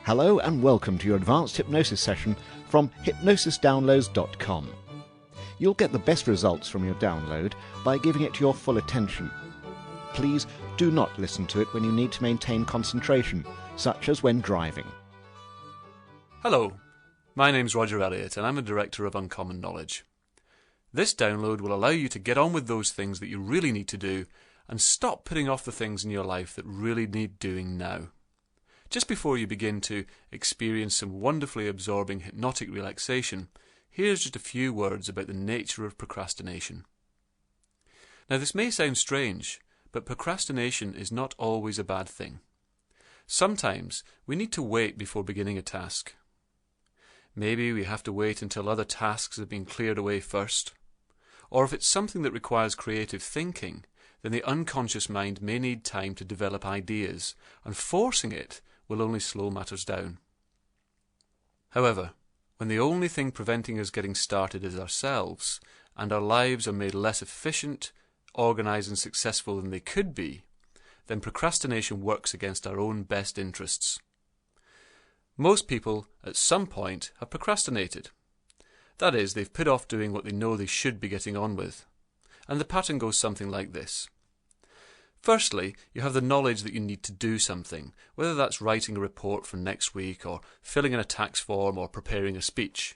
Hello and welcome to your advanced hypnosis session from hypnosisdownloads.com. You'll get the best results from your download by giving it your full attention. Please do not listen to it when you need to maintain concentration, such as when driving. Hello, my name's Roger Elliott and I'm a Director of Uncommon Knowledge. This download will allow you to get on with those things that you really need to do and stop putting off the things in your life that really need doing now. Just before you begin to experience some wonderfully absorbing hypnotic relaxation, here's just a few words about the nature of procrastination. Now this may sound strange, but procrastination is not always a bad thing. Sometimes we need to wait before beginning a task. Maybe we have to wait until other tasks have been cleared away first. Or if it's something that requires creative thinking, then the unconscious mind may need time to develop ideas, and forcing it will only slow matters down. However, when the only thing preventing us getting started is ourselves, and our lives are made less efficient, organised and successful than they could be, then procrastination works against our own best interests. Most people, at some point, have procrastinated. That is, they've put off doing what they know they should be getting on with. And the pattern goes something like this. Firstly, you have the knowledge that you need to do something, whether that's writing a report for next week or filling in a tax form or preparing a speech.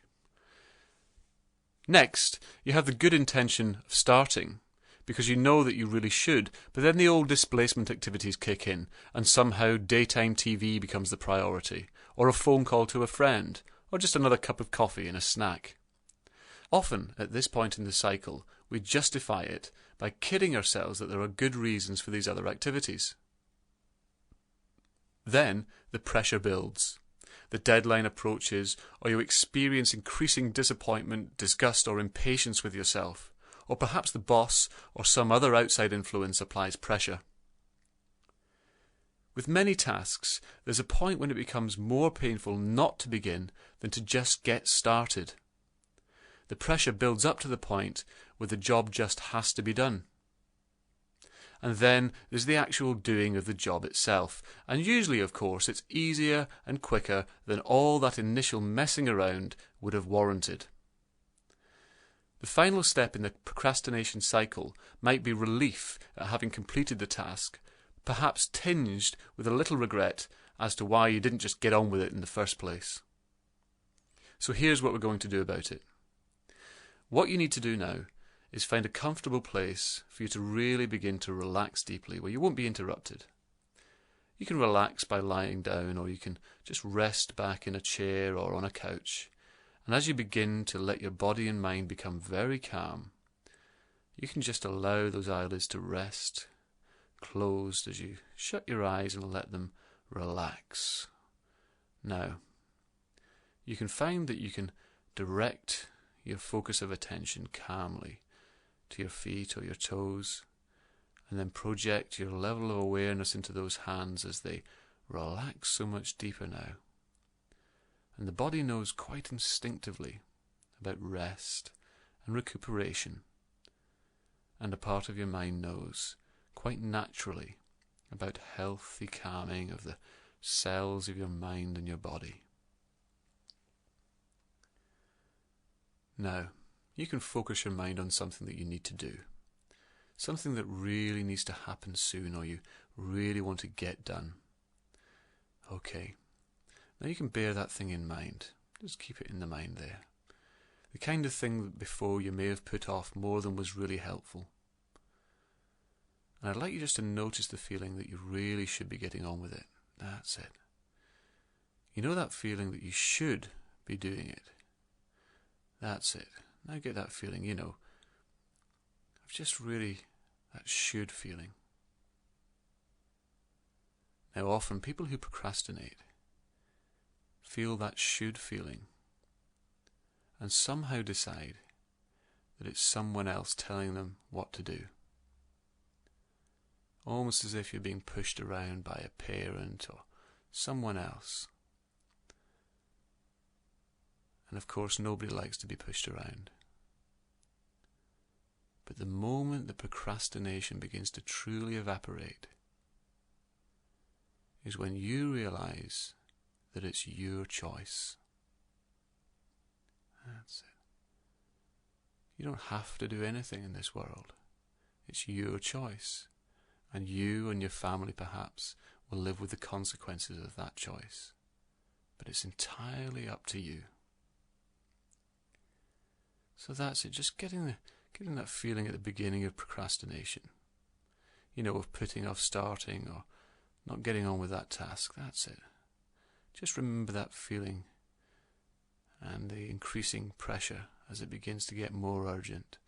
Next, you have the good intention of starting, because you know that you really should, but then the old displacement activities kick in, and somehow daytime TV becomes the priority, or a phone call to a friend, or just another cup of coffee and a snack. Often, at this point in the cycle, we justify it by kidding ourselves that there are good reasons for these other activities. Then the pressure builds. The deadline approaches, or you experience increasing disappointment, disgust or impatience with yourself, or perhaps the boss or some other outside influence applies pressure. With many tasks, there's a point when it becomes more painful not to begin than to just get started. The pressure builds up to the point where the job just has to be done. And then there's the actual doing of the job itself, and usually, of course, it's easier and quicker than all that initial messing around would have warranted. The final step in the procrastination cycle might be relief at having completed the task, perhaps tinged with a little regret as to why you didn't just get on with it in the first place. So here's what we're going to do about it. What you need to do now is find a comfortable place for you to really begin to relax deeply, where you won't be interrupted. You can relax by lying down, or you can just rest back in a chair or on a couch. And as you begin to let your body and mind become very calm, you can just allow those eyelids to rest closed as you shut your eyes and let them relax. Now, you can find that you can direct your focus of attention calmly to your feet or your toes, and then project your level of awareness into those hands as they relax so much deeper now. And the body knows quite instinctively about rest and recuperation, and a part of your mind knows quite naturally about healthy calming of the cells of your mind and your body. Now, you can focus your mind on something that you need to do, something that really needs to happen soon or you really want to get done. Okay, now you can bear that thing in mind. Just keep it in the mind there. The kind of thing that before you may have put off more than was really helpful. And I'd like you just to notice the feeling that you really should be getting on with it. That's it. You know that feeling that you should be doing it. That's it. Now get that feeling, of just really that should feeling. Now often people who procrastinate feel that should feeling and somehow decide that it's someone else telling them what to do. Almost as if you're being pushed around by a parent or someone else. And of course, nobody likes to be pushed around. But the moment the procrastination begins to truly evaporate is when you realize that it's your choice. That's it. You don't have to do anything in this world. It's your choice. And you and your family perhaps will live with the consequences of that choice. But it's entirely up to you. So that's it. Just getting that feeling at the beginning of procrastination. Of putting off starting or not getting on with that task. That's it. Just remember that feeling and the increasing pressure as it begins to get more urgent.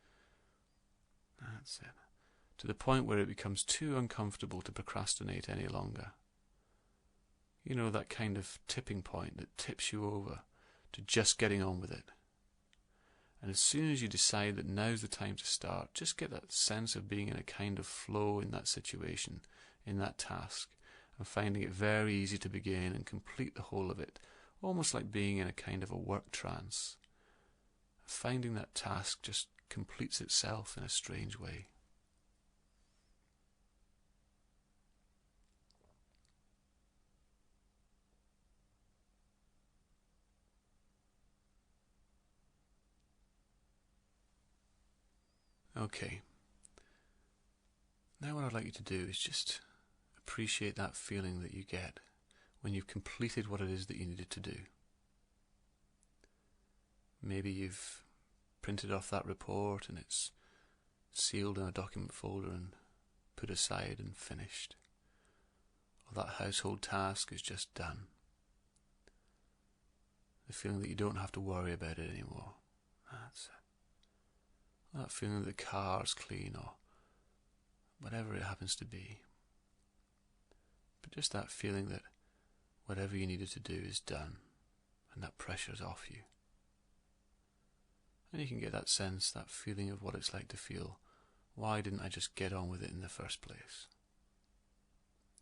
That's it. To the point where it becomes too uncomfortable to procrastinate any longer. That kind of tipping point that tips you over to just getting on with it. And as soon as you decide that now's the time to start, just get that sense of being in a kind of flow in that situation, in that task, and finding it very easy to begin and complete the whole of it, almost like being in a kind of a work trance. Finding that task just completes itself in a strange way. Okay. Now what I'd like you to do is just appreciate that feeling that you get when you've completed what it is that you needed to do. Maybe you've printed off that report and it's sealed in a document folder and put aside and finished. Or that household task is just done. The feeling that you don't have to worry about it anymore. That's it. That feeling that the car's clean or whatever it happens to be. But just that feeling that whatever you needed to do is done and that pressure's off you. And you can get that sense, that feeling of what it's like to feel, why didn't I just get on with it in the first place?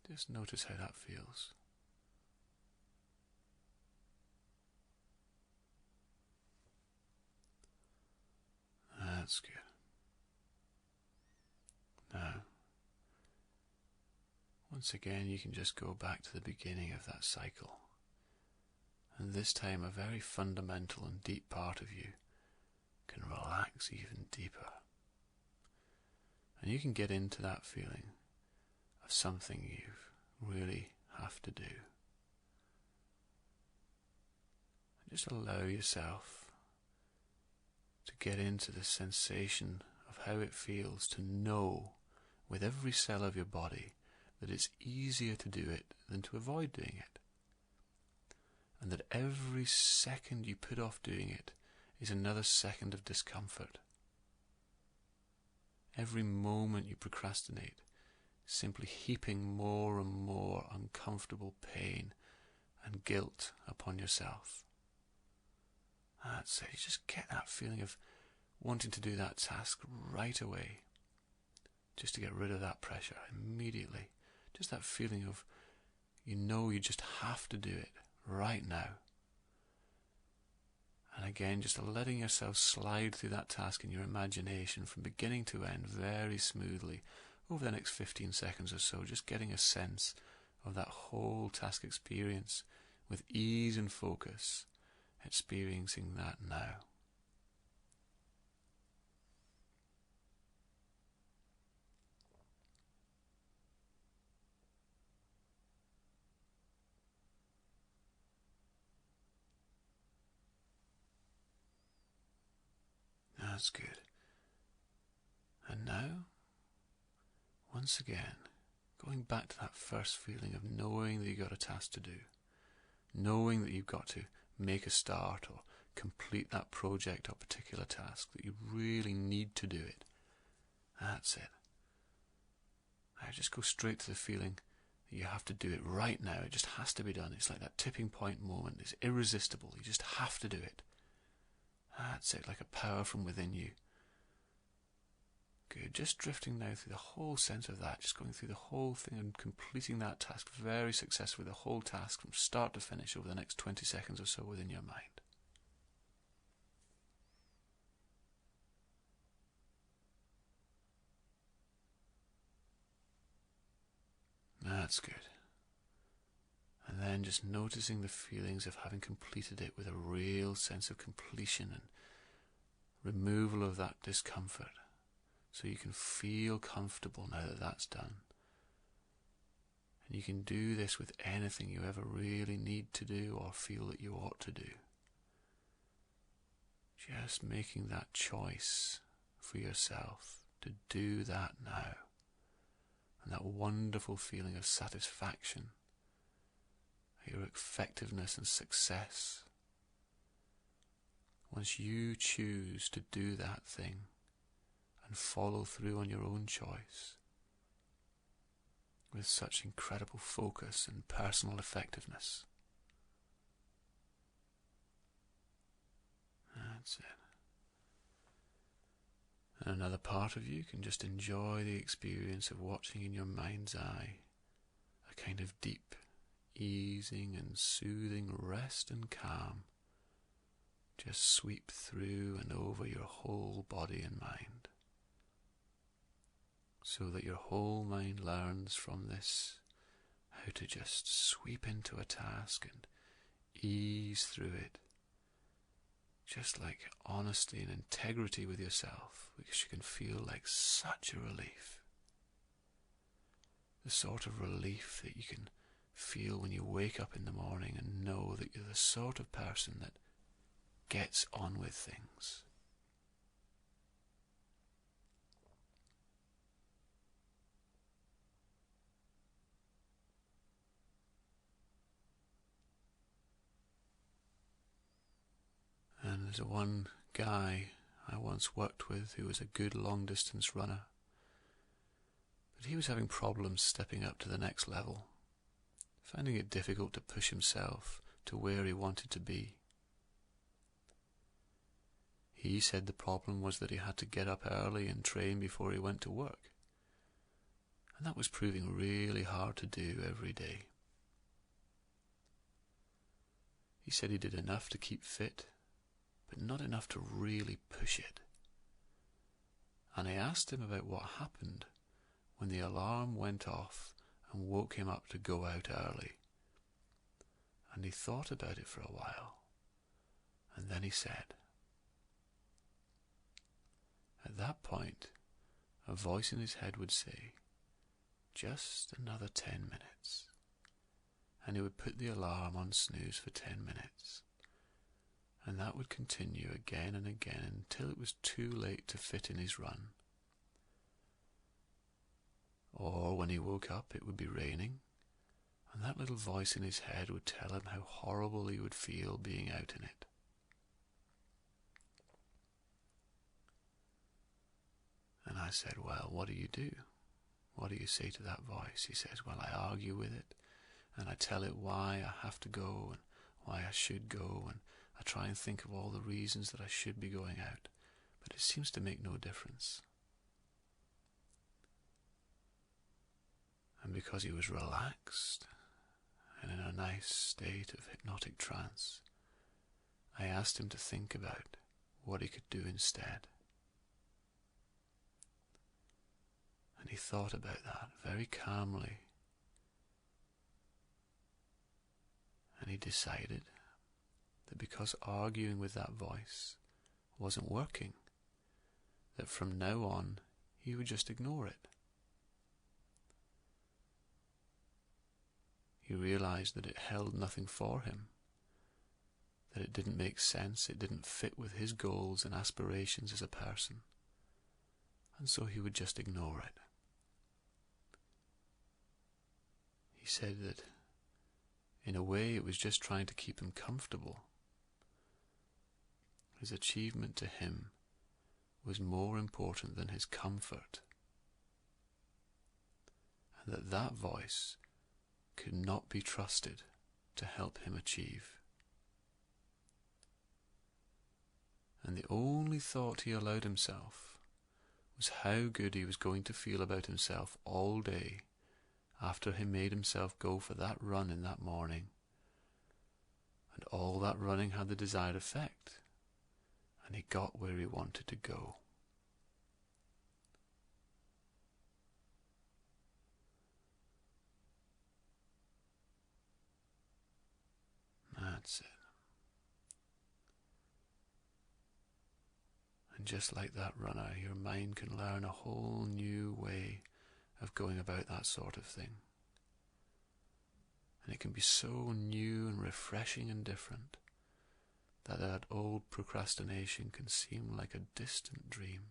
Just notice how that feels. That's good. Now, once again, you can just go back to the beginning of that cycle. And this time, a very fundamental and deep part of you can relax even deeper. And you can get into that feeling of something you really have to do. And just allow yourself to get into the sensation of how it feels to know with every cell of your body that it's easier to do it than to avoid doing it. And that every second you put off doing it is another second of discomfort. Every moment you procrastinate is simply heaping more and more uncomfortable pain and guilt upon yourself. That's it. You just get that feeling of wanting to do that task right away. Just to get rid of that pressure immediately. Just that feeling of you just have to do it right now. And again, just letting yourself slide through that task in your imagination from beginning to end very smoothly over the next 15 seconds or so. Just getting a sense of that whole task experience with ease and focus. Experiencing that now. That's good. And now, once again, going back to that first feeling of knowing that you've got a task to do, knowing that you've got to make a start or complete that project or particular task, that you really need to do it. That's it. Now just go straight to the feeling that you have to do it right now. It just has to be done. It's like that tipping point moment. It's irresistible. You just have to do it. That's it, like a power from within you. Good. Just drifting now through the whole sense of that, just going through the whole thing and completing that task very successfully, the whole task from start to finish over the next 20 seconds or so within your mind. That's good. And And then just noticing the feelings of having completed it with a real sense of completion and removal of that discomfort, so you can feel comfortable now that that's done. And you can do this with anything you ever really need to do or feel that you ought to do. Just making that choice for yourself to do that now. And that wonderful feeling of satisfaction, your effectiveness and success. Once you choose to do that thing and follow through on your own choice with such incredible focus and personal effectiveness. That's it. And another part of you can just enjoy the experience of watching in your mind's eye a kind of deep, easing and soothing rest and calm just sweep through and over your whole body and mind, so that your whole mind learns from this how to just sweep into a task and ease through it, just like honesty and integrity with yourself, because you can feel like such a relief. The sort of relief that you can feel when you wake up in the morning and know that you're the sort of person that gets on with things. And there's one guy I once worked with who was a good long-distance runner, but he was having problems stepping up to the next level, finding it difficult to push himself to where he wanted to be. He said the problem was that he had to get up early and train before he went to work, and that was proving really hard to do every day. He said he did enough to keep fit, but not enough to really push it. And I asked him about what happened when the alarm went off and woke him up to go out early. And he thought about it for a while, and then he said, at that point, a voice in his head would say, just another 10 minutes. And he would put the alarm on snooze for 10 minutes. And that would continue again and again until it was too late to fit in his run. Or when he woke up, it would be raining, and that little voice in his head would tell him how horrible he would feel being out in it. And I said, well, what do you do? What do you say to that voice? He says, well, I argue with it, and I tell it why I have to go and why I should go, and I try and think of all the reasons that I should be going out, but it seems to make no difference. And because he was relaxed and in a nice state of hypnotic trance, I asked him to think about what he could do instead. And he thought about that very calmly. And he decided that because arguing with that voice wasn't working, that from now on he would just ignore it. He realized that it held nothing for him, that it didn't make sense, it didn't fit with his goals and aspirations as a person, and so he would just ignore it. He said that in a way it was just trying to keep him comfortable. His achievement to him was more important than his comfort, and that voice could not be trusted to help him achieve. And the only thought he allowed himself was how good he was going to feel about himself all day after he made himself go for that run in that morning. And all that running had the desired effect, and he got where he wanted to go. That's it. And just like that runner, your mind can learn a whole new way of going about that sort of thing. And it can be so new and refreshing and different that that old procrastination can seem like a distant dream.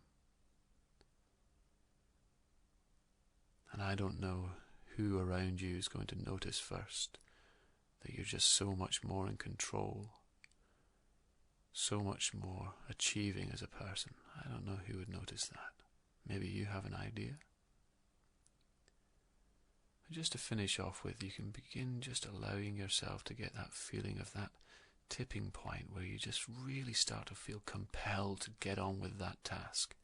And I don't know who around you is going to notice first that you're just so much more in control, so much more achieving as a person. I don't know who would notice that. Maybe you have an idea. But just to finish off with, you can begin just allowing yourself to get that feeling of that tipping point where you just really start to feel compelled to get on with that task,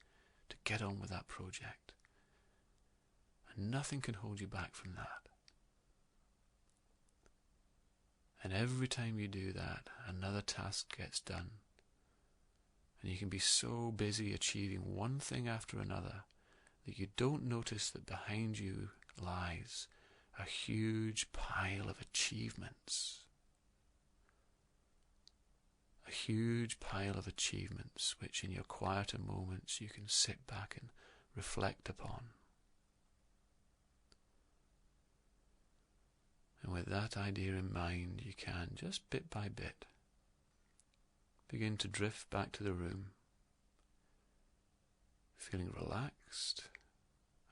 to get on with that project. And nothing can hold you back from that. And every time you do that, another task gets done. And you can be so busy achieving one thing after another that you don't notice that behind you lies a huge pile of achievements. A huge pile of achievements which in your quieter moments you can sit back and reflect upon. And with that idea in mind, you can, just bit by bit, begin to drift back to the room, feeling relaxed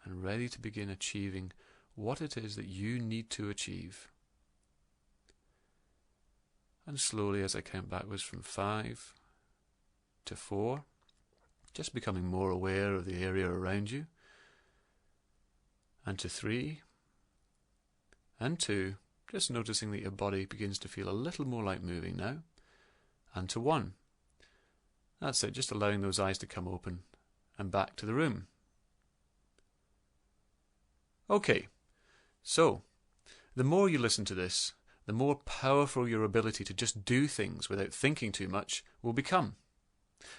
and ready to begin achieving what it is that you need to achieve. And slowly, as I count backwards from 5 to 4, just becoming more aware of the area around you, and to 3, and 2, just noticing that your body begins to feel a little more like moving now, and to 1. That's it, just allowing those eyes to come open and back to the room. Okay, so the more you listen to this, the more powerful your ability to just do things without thinking too much will become.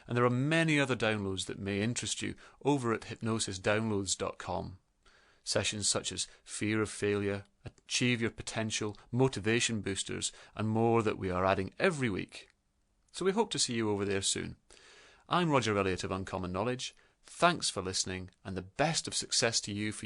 And there are many other downloads that may interest you over at hypnosisdownloads.com. Sessions such as fear of failure, achieve your potential, motivation boosters, and more that we are adding every week. So we hope to see you over there soon. I'm Roger Elliott of Uncommon Knowledge. Thanks for listening, and the best of success to you for